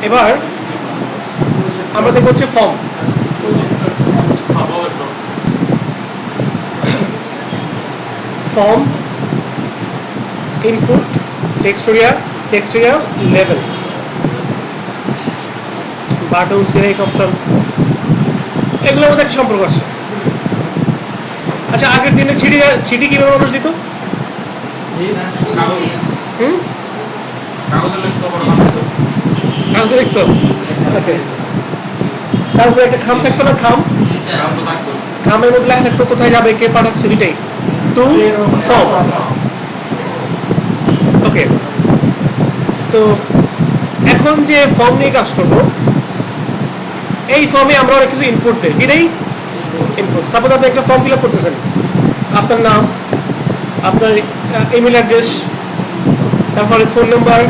এবার আমরা দেখব হচ্ছে form. Form, input, text area, level, button, select option, এগুলোর মধ্যে একটা সম্পর্ক আছে। আচ্ছা, আগের দিনে চিঠি কিভাবে মানুষ দিত? কাগজে লিখতো। তারপরে একটা খাম থাকতো না, খামের মধ্যে লেখা থাকতো কোথায় যাবে, কে পাঠাচ্ছে, এটাই টু ফর্ম। ওকে, তো এখন যে ফর্ম নিয়ে কাজ করবো, এই ফর্মে আমরা অনেক কিছু ইনপুট দেই। কি দেই? ইনপুট। সাপোজ আপনি একটা ফর্ম ফিল আপ করতেছেন, আপনার নাম, আপনার ইমেল অ্যাড্রেস, তারপরে ফোন নাম্বার,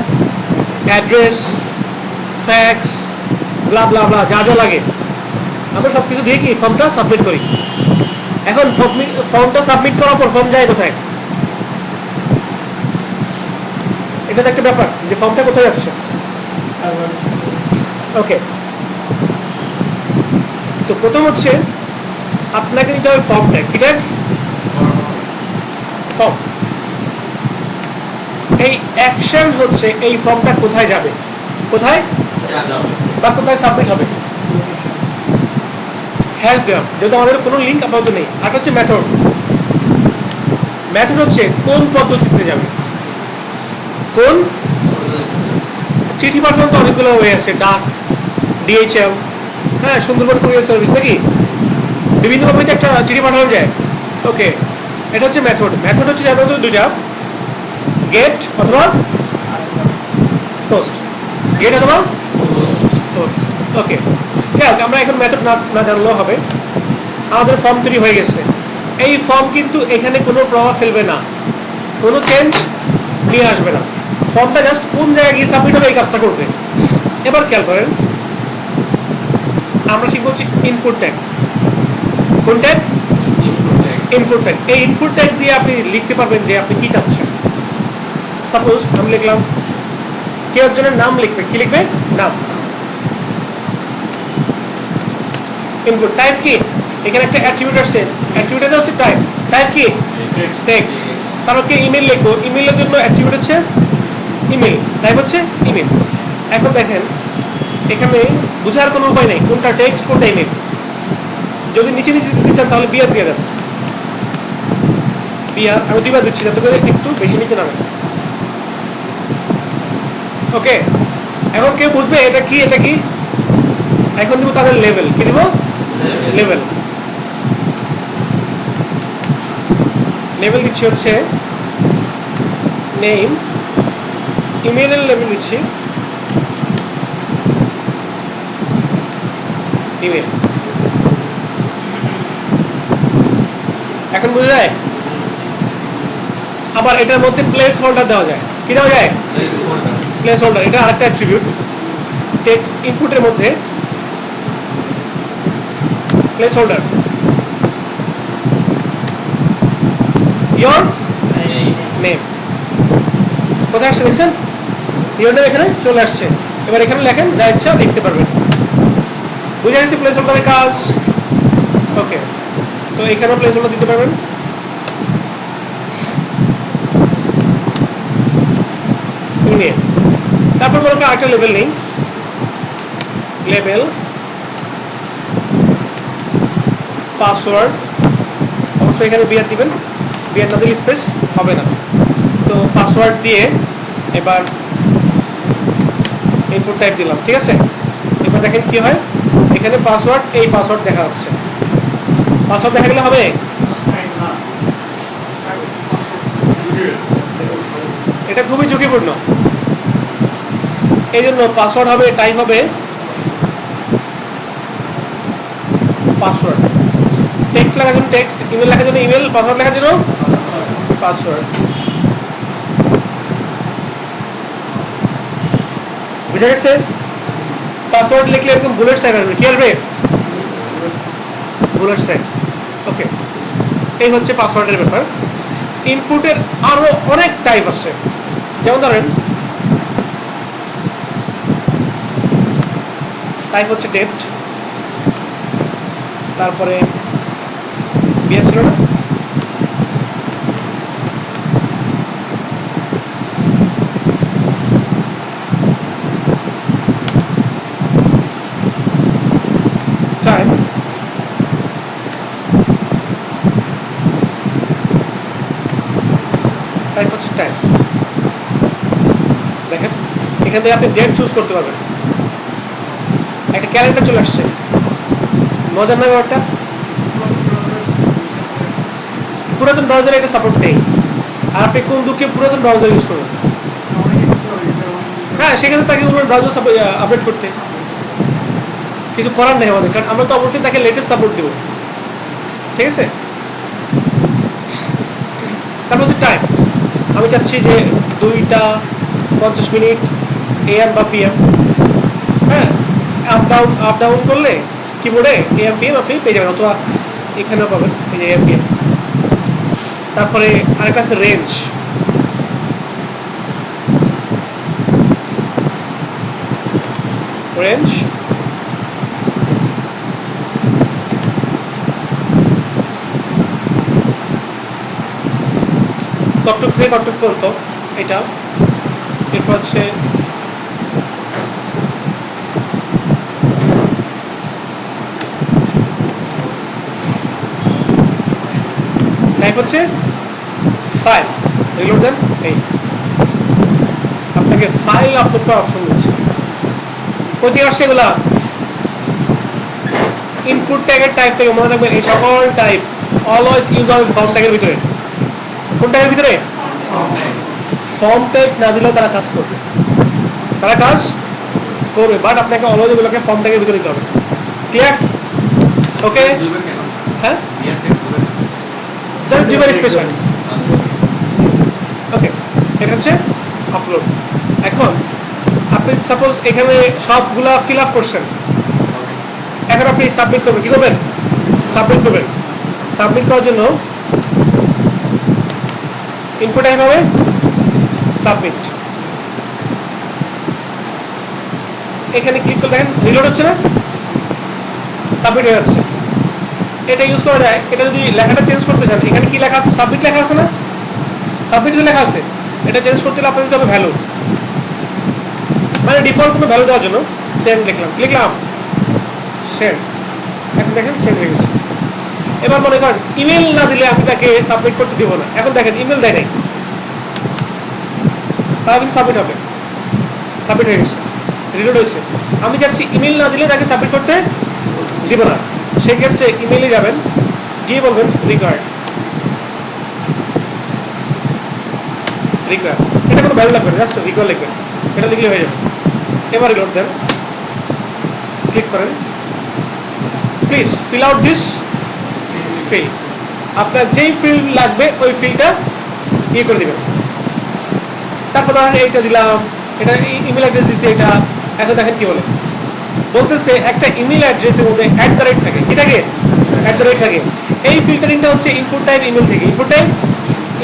অ্যাড্রেস, ফ্যাক্স, ব্লা ব্লা ব্লা, যা যা লাগে আমরা সব কিছু দিয়ে কি ফর্মটা সাবমিট করি। এখন ফর্মটা সাবমিট করার পর ফর্ম যায় কোথায়? এটা একটা ব্যাপার যে ফর্মটা কোথায় যাচ্ছে। ওকে, তো প্রথম হচ্ছে আপনাকে নিতে হবে ফর্ম ট্যাগ। কি ট্যাগ? ফর্ম। এই অ্যাকশন হচ্ছে এই ফর্মটা কোথায় যাবে, কোথায় বা কোথায় সাবমিট হবে, হ্যাশ দেওয়া, যেহেতু আমাদের কোনো লিঙ্ক আপাতত নেই। আর হচ্ছে মেথড। মেথড হচ্ছে কোন পদ্ধতিতে যাবে, কোন চিঠি পাঠানোর তো অনেকগুলো ওয়ে আছে, ডাক, ডিএইচএল, হ্যাঁ, সুন্দরবন কুরিয়ার সার্ভিস, নাকি বিভিন্ন ভাবে একটা চিঠি পাঠানো যায়। ওকে, এটা হচ্ছে মেথড। মেথড হচ্ছে সাধারণত দুইটা, গেট অথবা পোস্ট। গেট অথবা পোস্ট। ওকে, যাক, আমরা এখন মেথড না জানলেও হবে। আমাদের ফর্ম তৈরি হয়ে গেছে। এই ফর্ম কিন্তু এখানে কোনো প্রভাব ফেলবে না, কোনো চেঞ্জ নিয়ে আসবে না। ফর্মটা জাস্ট কোন জায়গায় গিয়ে সাবমিট হবে এই কাজটা করবে। এবার খেয়াল করেন, আমরা শিখবো হচ্ছে ইনপুট ট্যাগ। কোন ট্যাগ? Input tag. এই ইনপুট ট্যাগ দিয়ে আপনি লিখতে পারবেন যে আপনি কি চাচ্ছেন। সাপোজ আমি লিখলাম, কেউ একজনের নাম লিখবে। কি লিখবে? নাম। ইনপুট টাইপ কি? এখানে একটা অ্যাট্রিবিউট আসছে, অ্যাট্রিবিউটটা হচ্ছে টাইপ। টাইপ কি? টেক্সট। তারপর কি ইমেল লিখবো, ইমেলের জন্য অ্যাট্রিবিউট হচ্ছে ইমেল, টাইপ হচ্ছে ইমেল। এখন দেখেন, এখানে বোঝার কোনো উপায় নেই কোনটা টেক্সট কোনটা ইমেল। যদি নিচে নিচে দিতে চান তাহলে বিয়ার দিয়ে দেন। বিয়ার আমি দুইবার দিচ্ছি যাতে করে একটু বেশি নিচে নামে। ওকে, এখন কেউ বুঝবে এটা কি, এটা কি। এখন দিব তাদের লেভেল। কি দিব? লেভেল। লেভেল দিচ্ছি হচ্ছে নেম, ইমেলের লেভেল দিচ্ছি ইমেল। এখন বোঝা যায়? আবার এটার মধ্যে প্লেস হোল্ডার দেওয়া যায়। কি দেওয়া যায়? Place holder. এটা আরেকটা অ্যাট্রিবিউট টেক্সট ইনপুটের মধ্যে, প্লেস হোল্ডার। ইয়োর নেম কোথায় আসছে দেখছেন? ইয়োর নেম এখানে চলে আসছে। এবার এখানে লেখেন, যা ইচ্ছা লিখতে পারবেন। বুঝে গেছে প্লেস হোল্ডারের কাজ? ওকে, তো এখানেও প্লেস হোল্ডার দিতে পারবেন। ইমেল। তারপর বলবো আরেকটা লেভেল নেই, লেভেল, পাসওয়ার্ড। অবশ্যই এখানে বিয়ার দিবেন, বিয়ার না দিলে স্পেস হবে না। তো পাসওয়ার্ড দিয়ে এবার ইনপুট টাইপ দিলাম। ঠিক আছে, এবার দেখেন কি হয়। এখানে পাসওয়ার্ড, এই পাসওয়ার্ড দেখা যাচ্ছে। পাসওয়ার্ড দেখা গেলে হবে? এটা খুবই ঝুঁকিপূর্ণ। এই জন্য পাসওয়ার্ড হবে, টাইপ হবে পাসওয়ার্ড। টেক্সট লেখার জন্য টেক্সট, ইমেল লেখার জন্য ইমেল, পাসওয়ার্ড লেখার জন্য পাসওয়ার্ড। বুঝা গেছে? পাসওয়ার্ড লিখলে এরকম বুলেট সাইন আসবে। কি আসবে? Bullet sign. ওকে, এই হচ্ছে পাসওয়ার্ডের ব্যাপার। ইনপুটের আরো অনেক টাইপ আছে। যেমন ধরেন টাইপ হচ্ছে ডেট, তারপরে বিয়ার ছিল না, টাইম, টাইপ হচ্ছে টাইম। দেখেন এখান থেকে আপনি ডেট চুজ করতে পারবেন। একটা ক্যালেন্ডার চলে আসছে, মজার না ব্যাপারটা? পুরাতন ব্রাউজারে এটা সাপোর্ট নেই, আর আপনি কোন দুঃখে পুরাতন ব্রাউজার ইউজ করবেন? হ্যাঁ, সেখানে তাকে ব্রাউজার আপডেট করতে কিছু করার নেই আমাদের, কারণ আমরা তো অবশ্যই তাকে লেটেস্ট সাপোর্ট দেবো। ঠিক আছে, তারপর হচ্ছে টাইম। আমি চাচ্ছি যে 2:50 AM বা PM। হ্যাঁ, আপ ডাউন করলে কিবোর্ডে AM PM আপনি পেয়ে যাবেন, অথবা এখানেও পাবেন এই যে AM PM। তারপরে আরেকটা আছে রেঞ্জ। রেঞ্জ কটক থেকে কটক পর্যন্ত এটা। এরপর হচ্ছে টাইপ হচ্ছে ফাইল। রিলোড দেন, এই আপনাকে ফাইল আপলোড করার অপশন দিচ্ছে। কোথায় আসছে এগুলা? ইনপুট ট্যাগের টাইপ থেকে। মনে রাখবেন এই সকল টাইপ অলওয়েজ ইউজ হবে ফর্ম ট্যাগের ভিতরে। কোন ট্যাগের ভিতরে? ফর্ম ট্যাগ না দিলেও তারা কাজ করবে, তারা কাজ করবে, বাট আপনাকে অলওয়েজ এগুলোকে ফর্ম ট্যাগের ভিতরে দিতে হবে। ক্লিয়ার? ওকে, হ্যাঁ, দুইবার স্পেশাল। ওকে, এটা হচ্ছে আপলোড। এখন আপনি সাপোজ এখানে সবগুলা ফিল আপ করছেন, এখন আপনি সাবমিট করবেন। কি করবেন? সাবমিট করবেন। সাবমিট করার জন্য ইনপুট টাইপ হবে সাবমিট। এখানে ক্লিক করে দেখেন রিলোড হচ্ছে না, সাবমিট হয়ে যাচ্ছে। এটা ইউজ করা যায়। এটা যদি লেখাটা চেঞ্জ করতে চান, এখানে কি লেখা আছে? সাবমিট লেখা আছে না? সাবমিট লেখা আছে। এটা চেঞ্জ করতে হলে আপনার দিতে হবে ভ্যালু, মানে ডিফল্ট কোনো ভ্যালু দেওয়ার জন্য সেন্ড লিখলাম সেন্ড। এখন দেখেন সেন্ড হয়ে গেছে। এবার মনে করেন ইমেল না দিলে আমি তাকে সাবমিট করতে দিব না। এখন দেখেন ইমেল দেয় নাই, তাহলে কিন্তু সাবমিট হবে। সাবমিট হয়ে গেছে, রিলোড হয়েছে। আমি চাচ্ছি ইমেল না দিলে তাকে সাবমিট করতে দিব না, সেক্ষেত্রে ইমেলে যাবেন, গিয়ে বলবেন রিকোয়ার্ড। রিকোয়ার্ড, এটা কোনো ভ্যালু লাগবে না, জাস্ট রিকোয়ার্ড লিখবেন। এটা লিখলে হয়ে যাবে। এবার রিলোড দেন, ক্লিক করেন, please fill out this field. আপনার যেই ফিল্ড লাগবে ওই ফিল্ডটা ইয়ে করে দেবেন। তারপর ধরেন এইটা দিলাম, এটা ইমেল অ্যাড্রেস দিচ্ছে এটা। এখন দেখেন কি বলে, বলতেছে একটা ইমেল অ্যাড্রেসের মধ্যে @ থাকে। কি থাকে? @ থাকে। এই ফিল্টারিংটা হচ্ছে ইনপুট টাইপ ইমেল থেকে। ইনপুট টাইপ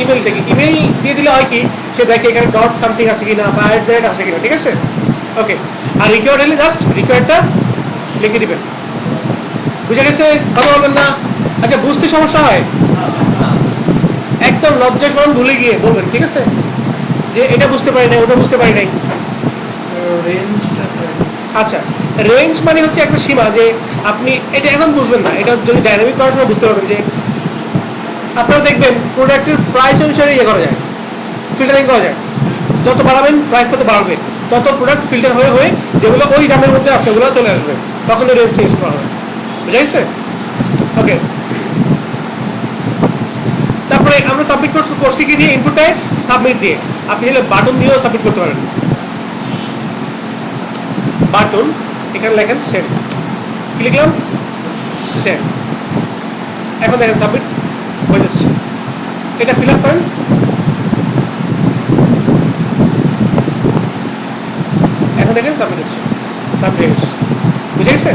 ইমেল থেকে। ইমেল দিয়ে দিলে হয় কি, সে দেখে এখানে ডট সামথিং আছে কিনা বা @ আছে কিনা। ঠিক আছে, ওকে। আর রিকোয়ার্ড হলে জাস্ট রিকোয়ার্ডটা লিখে দিবেন। বুঝে গেছে? কথা বলবেন না? আচ্ছা, বুঝতে সমস্যা হয় একদম লজ্জা শরম ভুলে গিয়ে বলবেন, ঠিক আছে, যে এটা বুঝতে পারি নাই, ওটা বুঝতে পারি নাই। আচ্ছা, রেঞ্জ মানে হচ্ছে একটা সীমা, যে আপনি এটা এখন বুঝবেন না, এটা যদি ডাইনামিক করার সময় বুঝতে পারবেন। যে আপনারা দেখবেন প্রোডাক্টের প্রাইস অনুসারে ইয়ে করা যায়, ফিল্টারিং করা যায়। যত বাড়াবেন প্রাইস তত বাড়বে, তত প্রোডাক্ট ফিল্টার হয়ে হয়ে যেগুলো ওই দামের মধ্যে আছে ওগুলো চলে আসবে, তখন ওই রেঞ্জটা ইউজ করা হবে। বুঝা গেছে? ওকে, তারপরে আমরা সাবমিট করছি কি দিয়ে? ইনপুট টাইপ সাবমিট দিয়ে। আপনি হলে বাটন দিয়েও সাবমিট করতে পারেন। বাটন, এখানে লেখেন সেন্ড, কি লিখলাম? সেন্ড। এখন দেখেন সাবমিট হয়ে যাচ্ছে। এটা ফিল আপ করেন, এখন দেখেন সাবমিট হচ্ছে। সাবমিট হয়ে গেছে। বুঝে গেছে?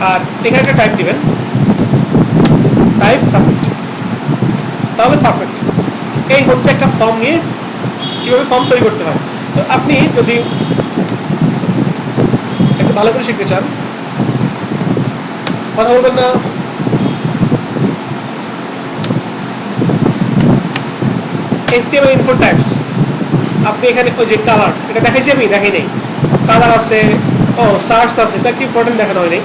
আর এখানে একটা টাইপ দিবেন, টাইপ সাবমিট, তাহলে পারফেক্ট। এই হচ্ছে একটা ফর্ম নিয়ে কিভাবে ফর্ম তৈরি করতে হয়। তো আপনি যদি একটু ভালো করে শিখতে চান, কথা বলবেন না। HTML ইনপুট টাইপস, আপনি এখানে ওই যে কালার, এটা দেখাইছি আমি, দেখাই নাই। কালার আছে, ও সার্চ আছে, এটা কি ইম্পর্টেন্ট দেখানো হয় নাই।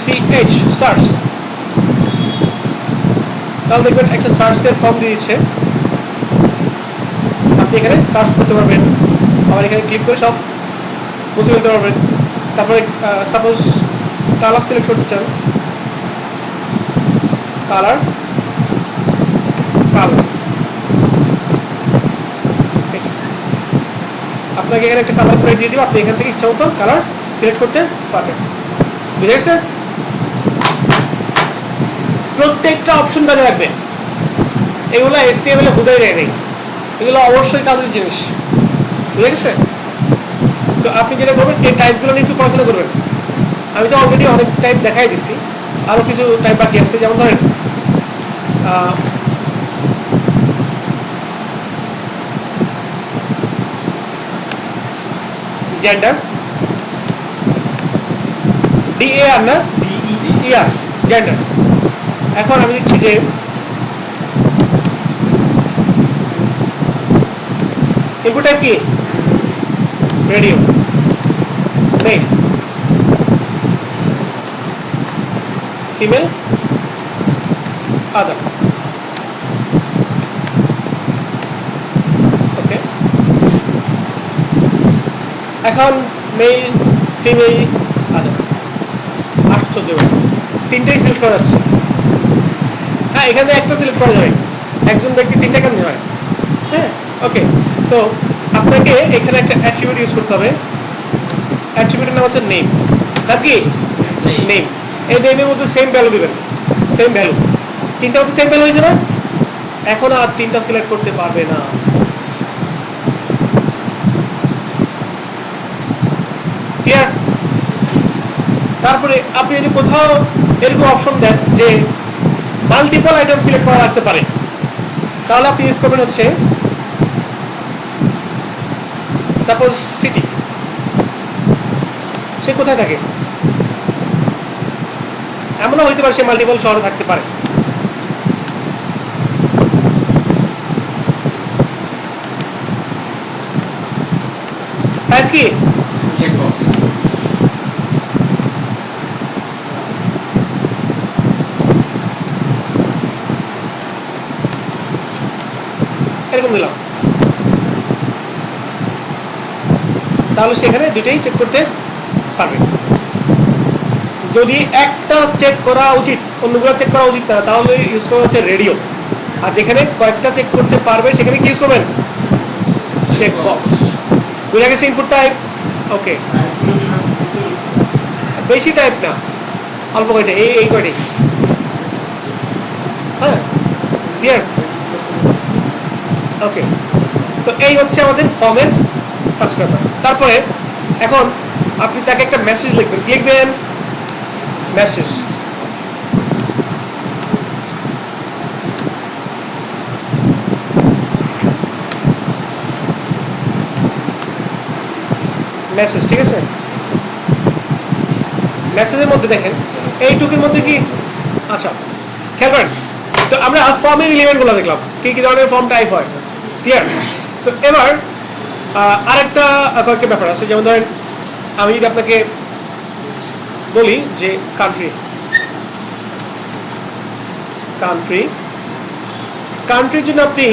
SERCH সার্চ, তাহলে দেখবেন একটা সার্চের ফর্ম দিয়ে দিচ্ছে, আপনি এখানে সার্চ করতে পারবেন, আবার এখানে ক্লিক করে সব মুছে ফেলতে পারবেন। তারপরে সাপোজ কালার সিলেক্ট করতে চান, কালার কালার আপনাকে এখানে একটা কালার করে দিয়ে দিব, আপনি এখান থেকে ইচ্ছা মতো কালার সিলেক্ট করতে পারবেন। বুঝে গেছে? প্রত্যেকটা অপশন কাজে রাখবে, এগুলো HTML এ বোঝাই যায় নাই, এগুলো অবশ্যই কাজের জিনিস। বুঝে গেছে? তো আপনি যেটা করবেন, এই টাইপগুলো নিয়ে একটু পড়াশোনা করবেন। আমি তো অলরেডি অনেক টাইপ দেখাই দিচ্ছি, আরো কিছু টাইপ বাকি আছে। যেমন ধরেন জেন্ডার, DAR না ER, জেন্ডার। এখন আমি দিচ্ছি যে ইনপুট টাইপ কি, রেডিও, মেল, ফিমেল, আদার। ওকে, এখন মেল, ফিমেল, আদার, 814 তিনটাই সিলেক্ট করা যাচ্ছে। হ্যাঁ, এখানে একটা সিলেক্ট করা যাবে, একজন ব্যক্তি তিনটা কেন হয়। হ্যাঁ, ওকে। তো আপনাকে এখানে একটা অ্যাট্রিবিউট ইউজ করতে হবে, অ্যাট্রিবিউটের নাম হচ্ছে নেম। তার কি নেম, এই নেমের মধ্যে সেম ভ্যালু দিবেন, সেম ভ্যালু, তিনটা মধ্যে সেম ভ্যালু হয়েছে না, এখন আর তিনটা সিলেক্ট করতে পারবে না। ক্লিয়ার? তারপরে আপনি যদি কোথাও এরকম অপশন দেন যে মাল্টিপল আইটেম সিলেক্ট করা রাখতে পারে, তাহলে আপনি ইউজ করবেন হচ্ছে সাপোজ সিটি, সে কোথায় থাকে, এমনও হইতে পারে সে মাল্টিপল শহরে থাকতে পারে। টাইপ কি, চেকবক্স। এরকম দিলাম, তাহলে সেখানে দুইটাই চেক করতে পারবে। যদি একটা চেক করা উচিত, অন্যগুলো চেক করা উচিত না, তাহলে ইউজ করা হচ্ছে রেডিও। আর যেখানে কয়েকটা চেক করতে পারবে সেখানে কি ইউজ করবেন, চেক বক্স। বুঝা গেছে ইনপুট টাইপ? ওকে, বেশি টাইপ না, অল্প কয়টা, এই কয়টাই। হ্যাঁ, ক্লিয়ার? ওকে, তো এই হচ্ছে আমাদের ফর্মের ফার্স্ট কথা। তারপরে এখন আপনি তাকে একটা মেসেজ লিখবেন, কি লিখবেন, মেসেজ। মেসেজ, ঠিক আছে? মেসেজের মধ্যে দেখেন এইটুকুর মধ্যে কি, আচ্ছা খেয়াল করেন, তো আমরা ফর্মের এলিমেন্ট গুলো দেখলাম, কি কি ধরনের ফর্ম টাইপ হয়। ক্লিয়ার? তো এবার আরেকটা কয়েকটা ব্যাপার আছে। যেমন ধরেন আমি যদি আপনাকে বলি যে কান্ট্রি, কান্ট্রি, কান্ট্রির জন্য আপনি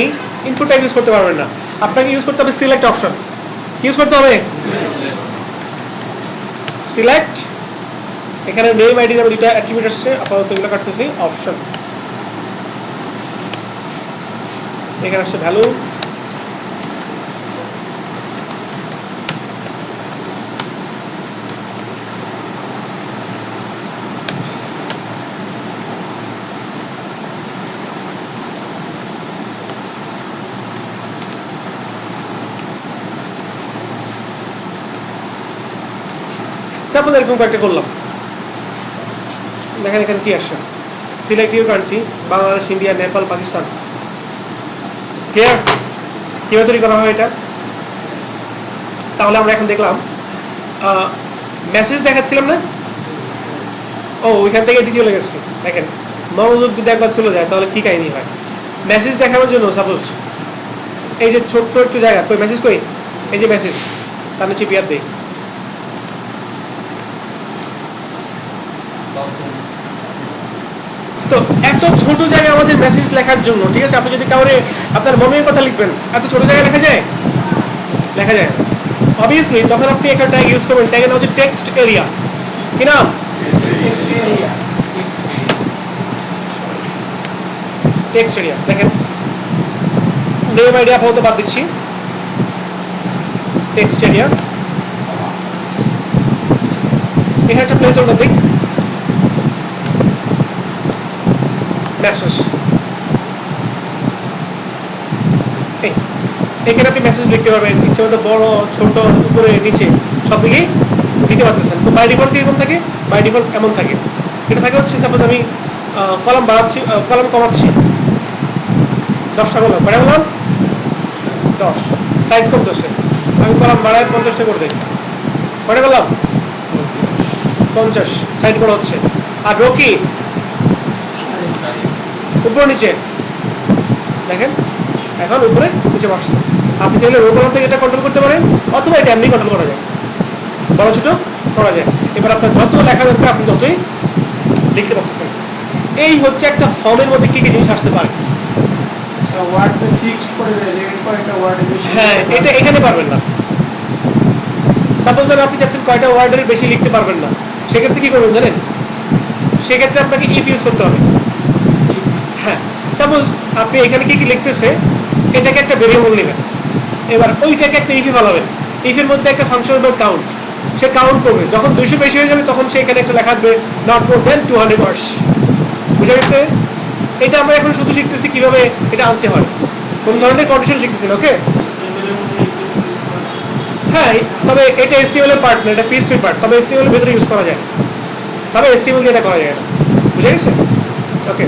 ইনপুট টাইপ ইউজ করতে পারবেন না, আপনাকে ইউজ করতে হবে সিলেক্ট অপশন। ইউজ করতে হবে সিলেক্ট। এখানে নেম আইডি নামে দুইটা অ্যাট্রিবিউট আসছে, আপাতত এগুলো কাটতেছি, অপশন। এখানে আসছে ভ্যালু, সাপোজ এরকম কয়েকটা করলাম, দেখেন এখানে কি আসছে, select your country, Bangladesh, India, Nepal, Pakistan. Clear? কিভাবে তৈরি করা হয় এটা? তাহলে আমরা এখন দেখলাম মেসেজ দেখাচ্ছিলাম না? ও ওইখান থেকে এদিকে চলে গেছে। দেখেন মনোযোগ যদি একবার চলে যায় তাহলে কি কাহিনী হয়। মেসেজ দেখানোর জন্য সাপোজ এই যে ছোট্ট একটু জায়গা, কই মেসেজ কই, এই যে মেসেজ, তার নিচে বিয়ার দেই। তো এত ছোট জায়গায় আমাদের মেসেজ লেখার জন্য, ঠিক আছে, আপনি যদি কাউরে আপনার মনের কথা লিখবেন, এত ছোট জায়গায় লেখা যায়? লেখা যায় অবভিয়াসলি। তখন আপনি একটা ট্যাগ ইউজ করবেন, ট্যাগের নাম হচ্ছে টেক্সট এরিয়া। কি নাম? Text area. দেখেন নেম আইডিয়া আপাতত বাদ দিচ্ছি, টেক্সট এরিয়া। এখানে একটা প্লেস হোল্ডার দিই, মেসেজ। এখানে আপনি মেসেজ লিখতে পারবেন, ইচ্ছে মতো বড় ছোট উপরে নিচে সব দিকেই লিখতে পারতেছেন। তো বাই ডিফল্ট কিরকম থাকে? বাই ডিফল্ট এমন থাকে। এটা থাকে হচ্ছে সাপোজ আমি কলাম বাড়াচ্ছি, কলাম কমাচ্ছি, 10টা কলাম বাড়া হলাম 10, সাইড কমতেছে, আমি কলাম বাড়ায় 50টা করে দিই, কটা করলাম 50, সাইড বড় হচ্ছে। আর রো কি উপর নিচে, দেখেন এখন উপরে নিচে বাড়ছে। আপনি চাইলে রো কলাম থেকে এটা কন্ট্রোল করতে পারেন, অথবা এটা এমনি কন্ট্রোল করা যায়, বড় ছোট করা যায়। এবার আপনার যত লেখা দরকার আপনি ততই লিখতে পারতেছেন। এই হচ্ছে একটা ফর্মের মধ্যে কি কি জিনিস আসতে পারে। হ্যাঁ, এটা এখানে পারবেন না। সাপোজ আপনি চাচ্ছেন কয়টা ওয়ার্ডের বেশি লিখতে পারবেন না, সেক্ষেত্রে কি করবেন জানেন? সেক্ষেত্রে আপনাকে ইফ ইউজ করতে হবে। হ্যাঁ, সাপোজ আপনি এখানে কি কি লিখতেছে, এটাকে একটা ভেরিয়েবল নেবেন, এবার ওইটাকে একটা ইফে ফেলাবেন। ইফের মধ্যে একটা ফাংশন হবে কাউন্ট, সে কাউন্ট করবে, যখন 200 বেশি হয়ে যাবে তখন সে এখানে একটা লেখা দেবে নট মোর দেন 200 ওয়ার্ডস। বুঝা গেছে? এটা আমরা এখন শুধু শিখতেছি কিভাবে এটা আনতে হয়, কোন ধরনের কন্ডিশন শিখতেছি। ওকে, হ্যাঁ, তবে এটা HTML এর পার্ট না, এটা PHP পার্ট, তবে HTML এর ভিতরে ইউজ করা যায়, তবে HTML দিয়ে এটা করা যায় না। বুঝা গেছে? ওকে।